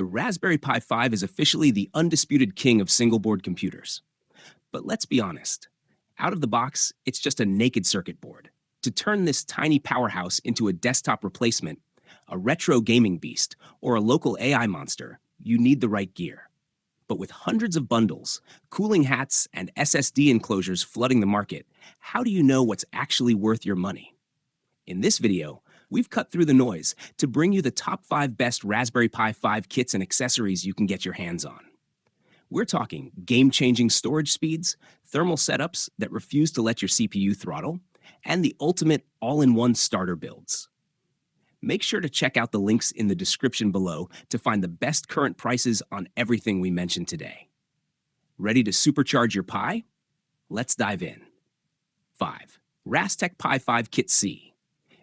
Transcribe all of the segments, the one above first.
the Raspberry Pi 5 is officially the undisputed king of single-board computers. But let's be honest, out of the box, it's just a naked circuit board. To turn this tiny powerhouse into a desktop replacement, a retro gaming beast, or a local AI monster, you need the right gear. But with hundreds of bundles, cooling hats, and SSD enclosures flooding the market, how do you know what's actually worth your money? In this video, we've cut through the noise to bring you the top 5 best Raspberry Pi 5 kits and accessories you can get your hands on. We're talking game-changing storage speeds, thermal setups that refuse to let your CPU throttle, and the ultimate all-in-one starter builds. Make sure to check out the links in the description below to find the best current prices on everything we mentioned today. Ready to supercharge your Pi? Let's dive in. 5. Rastec Pi 5 Kit C.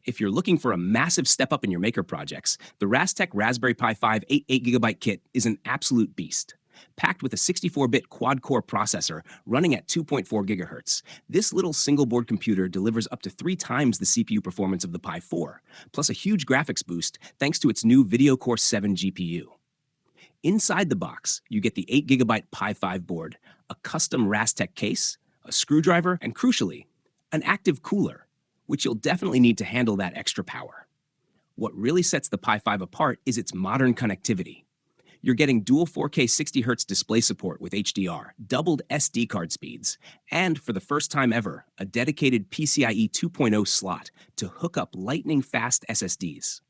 If you're looking for a massive step up in your maker projects, the Rastec Raspberry Pi 5 8GB kit is an absolute beast. Packed with a 64-bit quad-core processor running at 2.4 GHz, this little single-board computer delivers up to 3 times the CPU performance of the Pi 4, plus a huge graphics boost thanks to its new Video Core 7 GPU. Inside the box, you get the 8GB Pi 5 board, a custom Rastec case, a screwdriver, and crucially, an active cooler, which you'll definitely need to handle that extra power. What really sets the Pi 5 apart is its modern connectivity. You're getting dual 4K 60Hz display support with HDR, doubled SD card speeds, and for the first time ever, a dedicated PCIe 2.0 slot to hook up lightning-fast SSDs.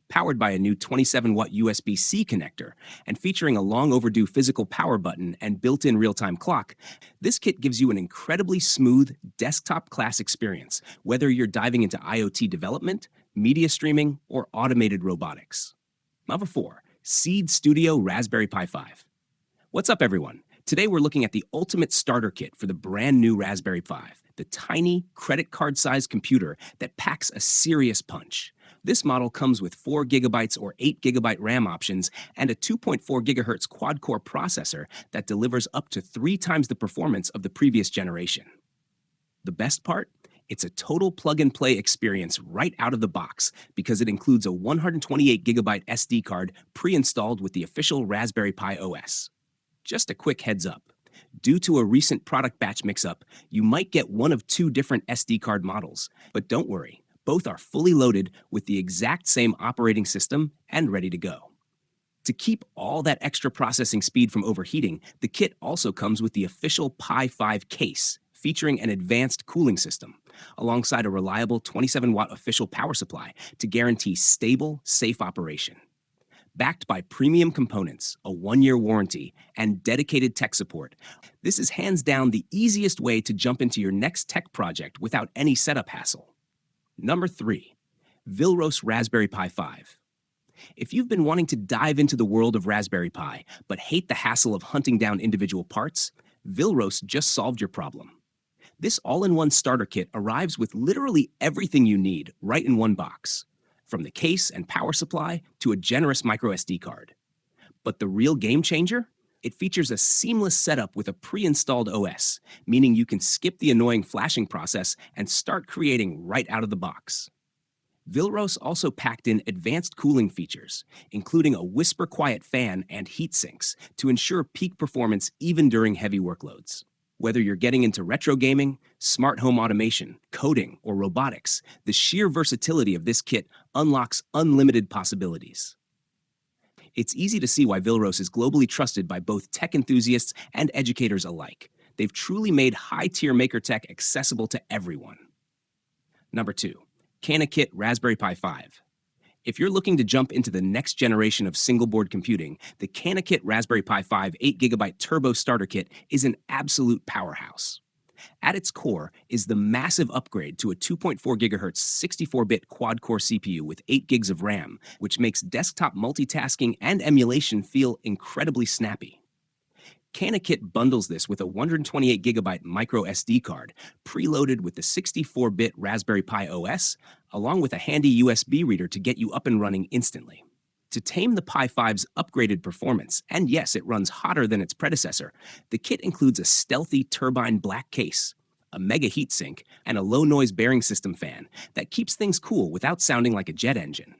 Powered by a new 27-watt USB-C connector and featuring a long-overdue physical power button and built-in real-time clock, this kit gives you an incredibly smooth, desktop-class experience, whether you're diving into IoT development, media streaming, or automated robotics. Number 4. Seed Studio Raspberry Pi 5. What's up, everyone? Today we're looking at the ultimate starter kit for the brand new Raspberry Pi, the tiny, credit card-sized computer that packs a serious punch. This model comes with 4 GB or 8 GB RAM options and a 2.4 GHz quad-core processor that delivers up to 3 times the performance of the previous generation. The best part? It's a total plug-and-play experience right out of the box because it includes a 128GB SD card pre-installed with the official Raspberry Pi OS. Just a quick heads up. Due to a recent product batch mix-up, you might get one of 2 different SD card models, but don't worry, both are fully loaded with the exact same operating system and ready to go. To keep all that extra processing speed from overheating, the kit also comes with the official Pi 5 case, featuring an advanced cooling system, alongside a reliable 27-watt official power supply to guarantee stable, safe operation. Backed by premium components, a 1-year warranty, and dedicated tech support, this is hands down the easiest way to jump into your next tech project without any setup hassle. Number 3. Vilros Raspberry Pi 5. If you've been wanting to dive into the world of Raspberry Pi, but hate the hassle of hunting down individual parts, Vilros just solved your problem. This all-in-one starter kit arrives with literally everything you need right in one box, from the case and power supply to a generous microSD card. But the real game changer? It features a seamless setup with a pre-installed OS, meaning you can skip the annoying flashing process and start creating right out of the box. Vilros also packed in advanced cooling features, including a whisper-quiet fan and heat sinks to ensure peak performance even during heavy workloads. Whether you're getting into retro gaming, smart home automation, coding, or robotics, the sheer versatility of this kit unlocks unlimited possibilities. It's easy to see why Vilros is globally trusted by both tech enthusiasts and educators alike. They've truly made high-tier maker tech accessible to everyone. Number 2. CanaKit Raspberry Pi 5. If you're looking to jump into the next generation of single-board computing, the CanaKit Raspberry Pi 5 8GB Turbo Starter Kit is an absolute powerhouse. At its core is the massive upgrade to a 2.4 GHz 64-bit quad-core CPU with 8 GB of RAM, which makes desktop multitasking and emulation feel incredibly snappy. CanaKit bundles this with a 128GB micro SD card, preloaded with the 64-bit Raspberry Pi OS, along with a handy USB reader to get you up and running instantly. To tame the Pi 5's upgraded performance, and yes, it runs hotter than its predecessor, the kit includes a stealthy turbine black case, a mega heatsink, and a low-noise bearing system fan that keeps things cool without sounding like a jet engine.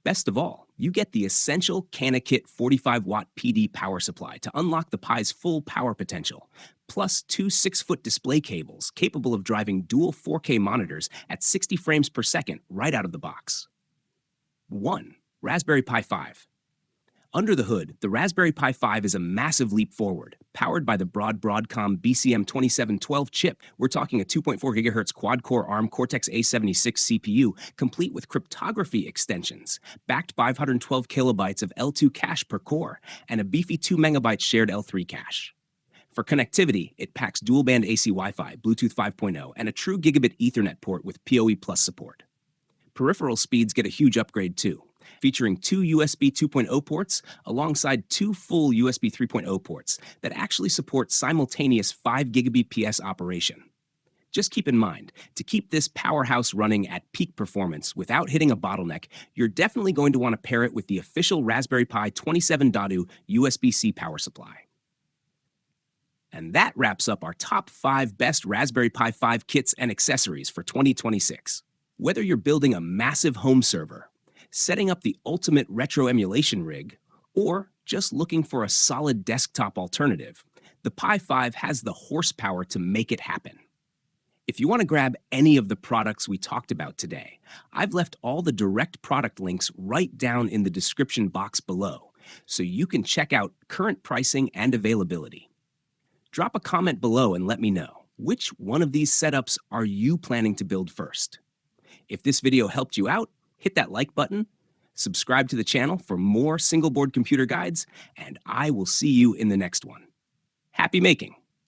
Best of all, You get the essential CanaKit 45-watt PD power supply to unlock the Pi's full power potential, plus two 6-foot display cables capable of driving dual 4K monitors at 60 frames per second right out of the box. 1. Raspberry Pi 5. Under the hood, the Raspberry Pi 5 is a massive leap forward. Powered by the Broadcom BCM2712 chip, we're talking a 2.4 GHz quad-core ARM Cortex-A76 CPU, complete with cryptography extensions, backed 512 kilobytes of L2 cache per core, and a beefy 2 megabyte shared L3 cache. For connectivity, it packs dual-band AC Wi-Fi, Bluetooth 5.0, and a true gigabit Ethernet port with PoE Plus support. Peripheral speeds get a huge upgrade too, featuring two USB 2.0 ports alongside two full USB 3.0 ports that actually support simultaneous 5 Gbps operation. Just keep in mind, to keep this powerhouse running at peak performance without hitting a bottleneck, you're definitely going to want to pair it with the official Raspberry Pi 27.2 USB-C power supply. And that wraps up our top 5 best Raspberry Pi 5 kits and accessories for 2026. Whether you're building a massive home server, setting up the ultimate retro emulation rig, or just looking for a solid desktop alternative, the Pi 5 has the horsepower to make it happen. If you want to grab any of the products we talked about today, I've left all the direct product links right down in the description box below, so you can check out current pricing and availability. Drop a comment below and let me know, which one of these setups are you planning to build first? If this video helped you out, hit that like button, subscribe to the channel for more single board computer guides, and I will see you in the next one. Happy making!